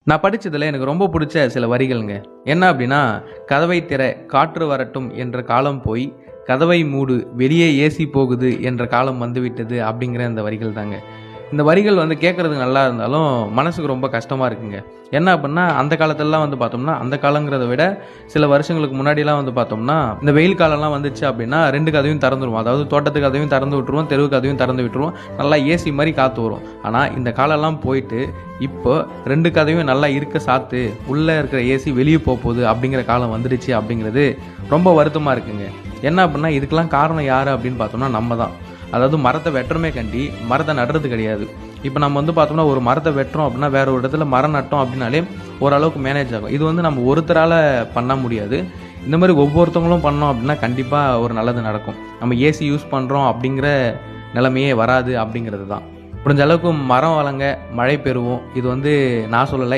நான் படிச்சதுல எனக்கு ரொம்ப புடிச்ச சில வரிகள்ங்க. என்ன அப்டின்னா, "கதவை திற, காற்று வரட்டும் என்ற காலம் போய், கதவை மூடு, வெளியே ஏசி போகுது என்ற காலம் வந்துவிட்டது." அப்படிங்கிற அந்த வரிகள் தாங்க. இந்த வரிகள் கேட்கறதுக்கு நல்லா இருந்தாலும், மனசுக்கு ரொம்ப கஷ்டமா இருக்குங்க. என்ன அப்டின்னா, அந்த காலத்துலலாம் பார்த்தோம்னா, அந்த காலங்கிறத விட சில வருஷங்களுக்கு முன்னாடிலாம் பார்த்தோம்னா, இந்த வெயில் காலம்லாம் வந்துச்சு அப்டின்னா 2 கதவையும் திறந்துருவோம். அதாவது தோட்டத்து கதவையும் திறந்து விட்டுருவோம், தெருவு கதவையும் திறந்து விட்டுருவோம். நல்லா ஏசி மாரி காத்து வரும். ஆனா, இந்த காலம்லாம் போயிட்டு, இப்போ 2 கதவையும் நல்லா இருக்க சாத்து, உள்ள இருக்கிற ஏசி வெளிய போகுது அப்படிங்கிற காலம் வந்துடுச்சு அப்படிங்கிறது ரொம்ப வருத்தமா இருக்குங்க. என்ன அப்டின்னா, இதுக்கெல்லாம் காரணம் யாரு அப்படின்னு பார்த்தோம்னா, நம்ம தான். அதாவது மரத்த வெட்டுறோமே கண்டி, மரத்த நடுறது கிடையாது. இப்ப நம்ம பார்த்தோம்னா, ஒரு மரத்த வெட்டுறோம் அப்படின்னா, வேற ஒரு இடத்துல மரம் நட்டோம் அப்படின்னாலே ஓரளவுக்கு மேனேஜ் ஆகும். இது நம்ம ஒருத்தரால பண்ண முடியாது. இந்த மாரி ஒவ்வொருத்தவங்களும் பண்ணோம் அப்படின்னா, கண்டிப்பா ஒரு நல்லது நடக்கும். நம்ம ஏசி யூஸ் பண்றோம் அப்படிங்கிற நிலைமையே வராது அப்படிங்கிறது தான். முடிஞ்ச அளவுக்கு மரம் வளங்க, மழை பெறுவோம். இது நான் சொல்லல.